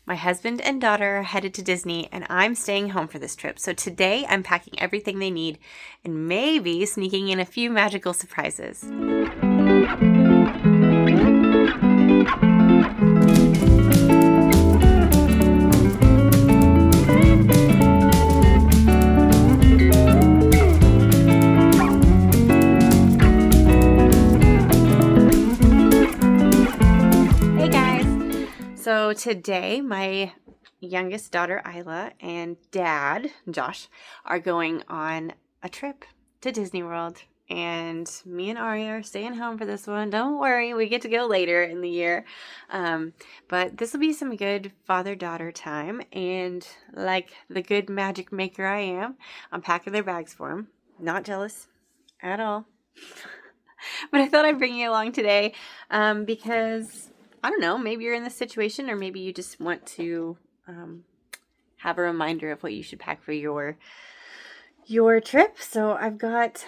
My husband and daughter are headed to Disney, and I'm staying home for this trip. So today I'm packing everything they need and maybe sneaking in a few magical surprises. Hey guys! So today my youngest daughter Isla and dad Josh are going on a trip to Disney World, and me and Aria are staying home for this one. Don't worry, we get to go later in the year, but this will be some good father-daughter time, and like the good magic maker I am, I'm packing their bags for them. Not jealous at all. But I thought I'd bring you along today because I don't know, maybe you're in this situation, or maybe you just want to have a reminder of what you should pack for your trip. So I've got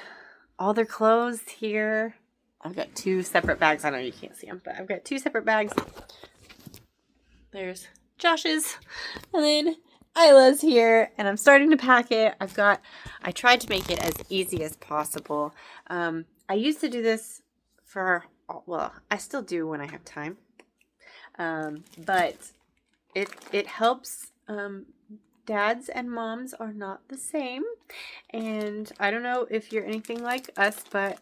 all their clothes here. I've got two separate bags. I know you can't see them, but I've got two separate bags. There's Josh's, and then Isla's here, and I'm starting to pack it. I tried to make it as easy as possible. I used to do this I still do when I have time. But it helps. Dads and moms are not the same, and I don't know if you're anything like us, but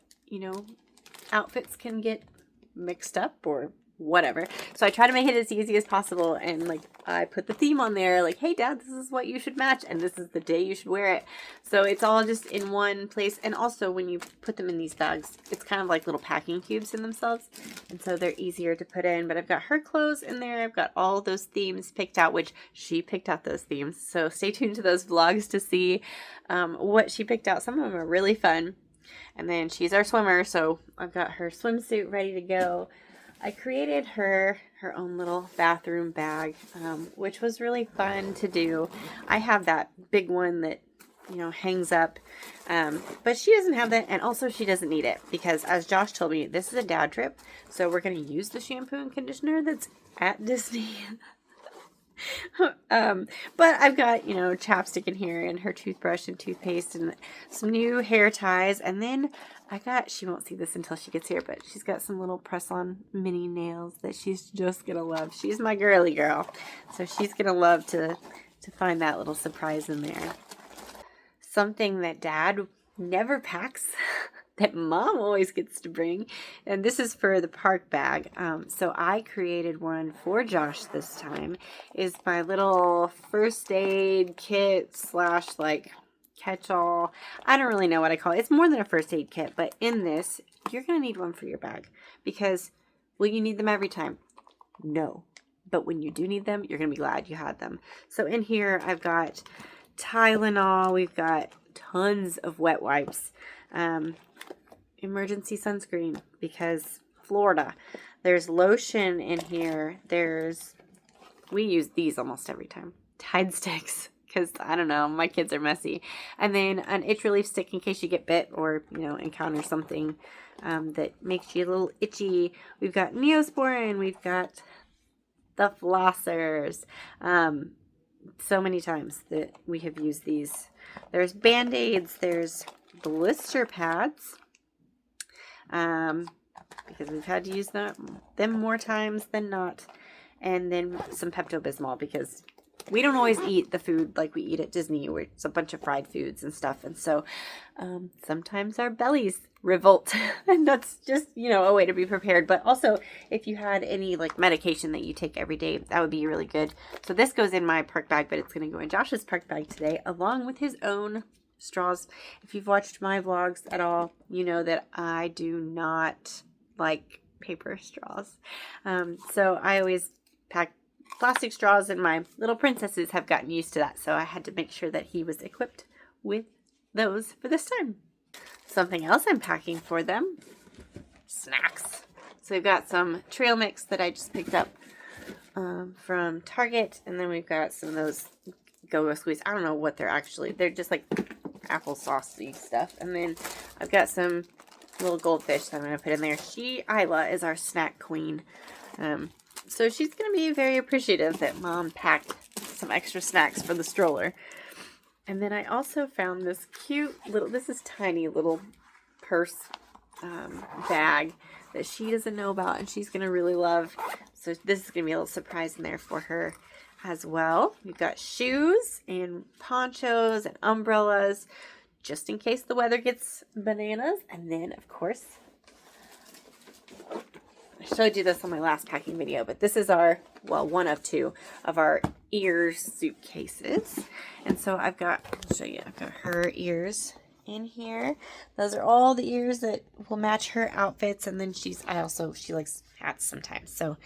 outfits can get mixed up or whatever. So I try to make it as easy as possible, and I put the theme on there, like, hey dad, this is what you should match, and this is the day you should wear it. So it's all just in one place. And also when you put them in these bags, it's kind of like little packing cubes in themselves, and so they're easier to put in. But I've got her clothes in there. I've got all those themes picked out, which she picked out those themes, so stay tuned to those vlogs to see what she picked out. Some of them are really fun. And then she's our swimmer, so I've got her swimsuit ready to go. I created her own little bathroom bag, which was really fun to do. I have that big one that, hangs up, but she doesn't have that, and also she doesn't need it because, as Josh told me, this is a dad trip, so we're going to use the shampoo and conditioner that's at Disney. But I've got, chapstick in here, and her toothbrush and toothpaste, and some new hair ties, and then she won't see this until she gets here, but she's got some little press-on mini nails that she's just gonna love. She's my girly girl, so she's gonna love to find that little surprise in there. Something that dad never packs that mom always gets to bring, and this is for the park bag. So I created one for Josh this time, is my little first aid kit / catch-all. I don't really know what I call it. It's more than a first aid kit, but in this, you're going to need one for your bag because will you need them every time? No. But when you do need them, you're going to be glad you had them. So in here, I've got Tylenol. We've got tons of wet wipes. Emergency sunscreen because Florida. There's lotion in here. We use these almost every time. Tide sticks. Because, I don't know, my kids are messy. And then an itch relief stick in case you get bit or, encounter something that makes you a little itchy. We've got Neosporin. We've got the flossers. So many times that we have used these. There's Band-Aids. There's blister pads. Because we've had to use them more times than not. And then some Pepto-Bismol because we don't always eat the food like we eat at Disney, where it's a bunch of fried foods and stuff. And so sometimes our bellies revolt. And that's just, a way to be prepared. But also, if you had any medication that you take every day, that would be really good. So this goes in my park bag, but it's going to go in Josh's park bag today, along with his own straws. If you've watched my vlogs at all, you know that I do not like paper straws. So I always pack plastic straws, and my little princesses have gotten used to that, so I had to make sure that he was equipped with those for this time. Something else I'm packing for them, snacks. So we've got some trail mix that I just picked up from Target, and then we've got some of those Go-Go Squeeze. I don't know what they're just like applesauce-y stuff. And then I've got some little goldfish that I'm going to put in there. Isla is our snack queen. So she's going to be very appreciative that Mom packed some extra snacks for the stroller. And then I also found this cute little, this is tiny little purse bag that she doesn't know about and she's going to really love. So this is going to be a little surprise in there for her as well. We've got shoes and ponchos and umbrellas just in case the weather gets bananas. And then, of course, I showed you this on my last packing video, but this is our, well, one of two of our ear suitcases. And so I've got, I'll show you, I've got her ears in here. Those are all the ears that will match her outfits. And then she likes hats sometimes. So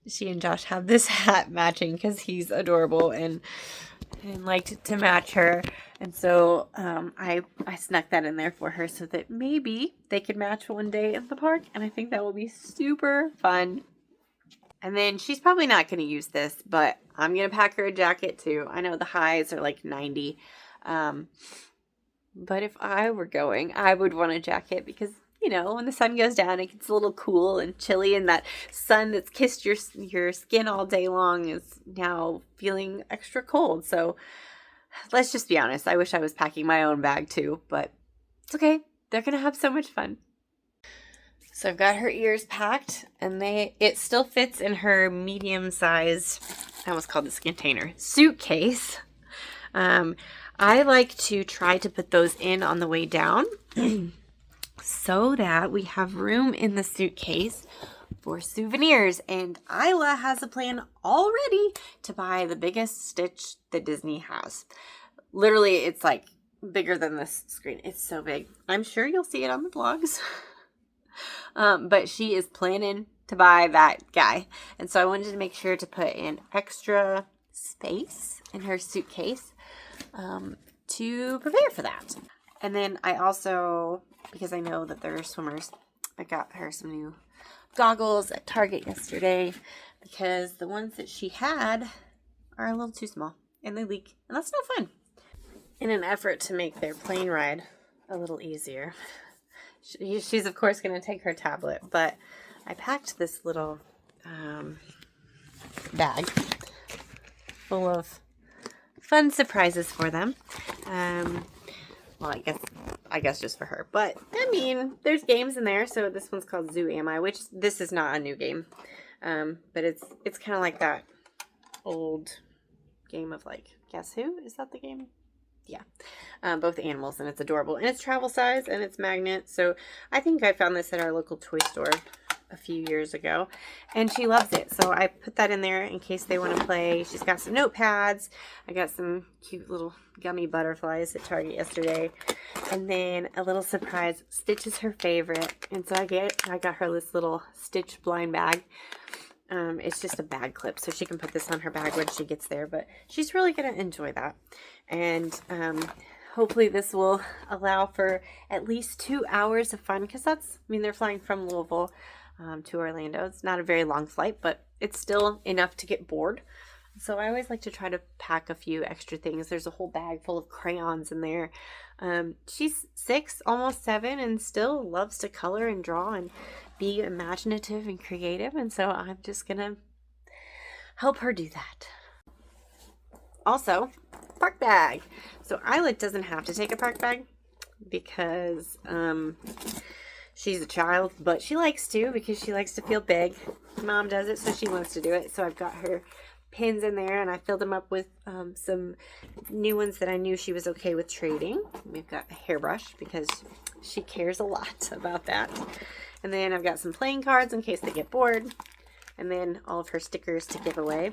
she and Josh have this hat matching because he's adorable and liked to match her. And so I snuck that in there for her so that maybe they could match one day in the park. And I think that will be super fun. And then she's probably not going to use this, but I'm going to pack her a jacket too. I know the highs are like 90. But if I were going, I would want a jacket because, you know, when the sun goes down, it gets a little cool and chilly, and that sun that's kissed your skin all day long is now feeling extra cold. So let's just be honest. I wish I was packing my own bag too, but it's okay. They're going to have so much fun. So I've got her ears packed, and it still fits in her medium size, I almost called this container, suitcase. I like to try to put those in on the way down so that we have room in the suitcase for souvenirs. And Isla has a plan already to buy the biggest Stitch that Disney has. Literally, it's like bigger than this screen. It's so big. I'm sure you'll see it on the vlogs. But she is planning to buy that guy. And so I wanted to make sure to put in extra space in her suitcase to prepare for that. And then I also, because I know that they're swimmers, I got her some new goggles at Target yesterday because the ones that she had are a little too small and they leak, and that's no fun. In an effort to make their plane ride a little easier, she's of course going to take her tablet, but I packed this little bag full of fun surprises for them. Well, I guess just for her, but I mean, there's games in there. So this one's called Zoo Am I, which this is not a new game, but it's kind of like that old game of like, guess who? Is that the game? Yeah, both animals, and it's adorable, and it's travel size, and it's magnet. So I think I found this at our local toy store a few years ago, and she loves it. So I put that in there in case they want to play. She's got some notepads. I got some cute little gummy butterflies at Target yesterday, and then a little surprise. Stitch is her favorite, and so I got her this little Stitch blind bag. It's just a bag clip, so she can put this on her bag when she gets there, but she's really going to enjoy that. And hopefully this will allow for at least 2 hours of fun, because they're flying from Louisville to Orlando. It's not a very long flight, but it's still enough to get bored. So I always like to try to pack a few extra things. There's a whole bag full of crayons in there. She's 6, almost 7, and still loves to color and draw and be imaginative and creative. And so I'm just going to help her do that. Also, park bag. So Isla doesn't have to take a park bag because she's a child, but she likes to because she likes to feel big. Mom does it, so she wants to do it. So I've got her pins in there, and I filled them up with some new ones that I knew she was okay with trading. We've got a hairbrush because she cares a lot about that. And then I've got some playing cards in case they get bored. And then all of her stickers to give away.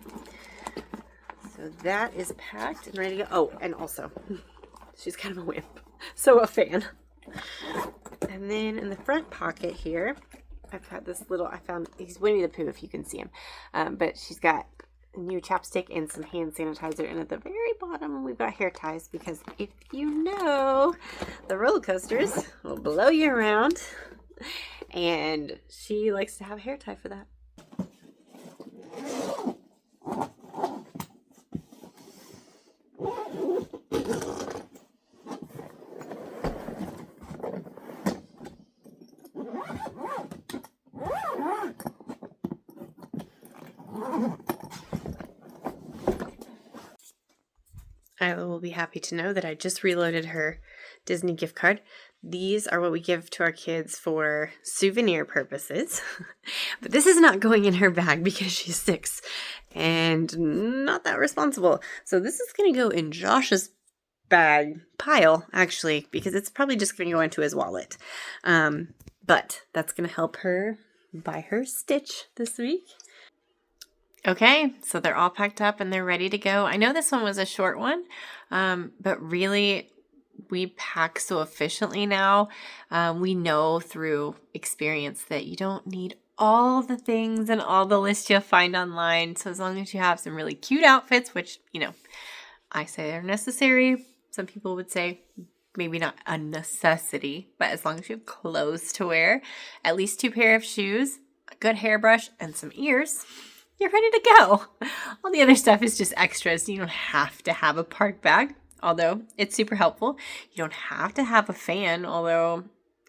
So that is packed and ready to go. Oh, and also, she's kind of a wimp, so a fan. And then in the front pocket here, I've got this little, he's Winnie the Pooh if you can see him. But she's got a new chapstick and some hand sanitizer. And at the very bottom, we've got hair ties because if you know, the roller coasters will blow you around. And she likes to have a hair tie for that. Isla will be happy to know that I just reloaded her Disney gift card. These are what we give to our kids for souvenir purposes. But this is not going in her bag because she's 6 and not that responsible. So this is going to go in Josh's bag pile, actually, because it's probably just going to go into his wallet. But that's going to help her buy her Stitch this week. Okay, so they're all packed up and they're ready to go. I know this one was a short one, but really we pack so efficiently now. We know through experience that you don't need all the things and all the lists you'll find online. So as long as you have some really cute outfits, which, you know, I say are necessary. Some people would say maybe not a necessity, but as long as you have clothes to wear, at least 2 pair of shoes, a good hairbrush, and some ears, you're ready to go. All the other stuff is just extras. You don't have to have a park bag, although it's super helpful. You don't have to have a fan, although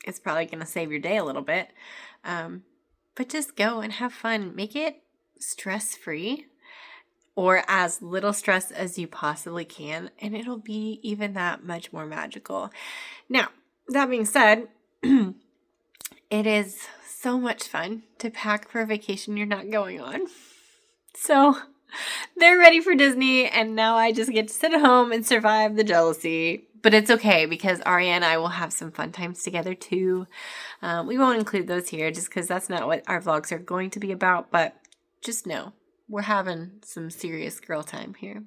it's probably going to save your day a little bit. But just go and have fun. Make it stress-free or as little stress as you possibly can, and it'll be even that much more magical. Now, that being said, it is so much fun to pack for a vacation you're not going on. So they're ready for Disney, and now I just get to sit at home and survive the jealousy. But it's okay because Aria and I will have some fun times together too. We won't include those here just because that's not what our vlogs are going to be about. But just know we're having some serious girl time here.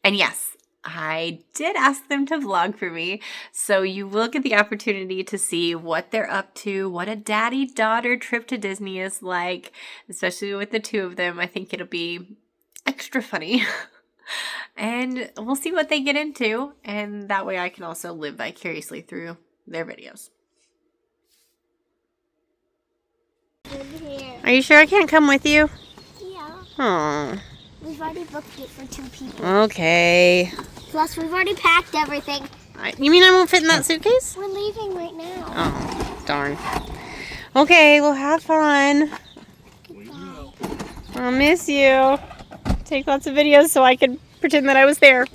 And yes, I did ask them to vlog for me, so you will get the opportunity to see what they're up to, what a daddy-daughter trip to Disney is like, especially with the 2 of them. I think it'll be extra funny. And we'll see what they get into, and that way I can also live vicariously through their videos. Are you sure I can't come with you? Yeah. Aww. We've already booked it for 2 people. Okay. Plus, we've already packed everything. You mean I won't fit in that suitcase? We're leaving right now. Oh, darn. Okay, well, have fun. Goodbye. I'll miss you. Take lots of videos so I can pretend that I was there.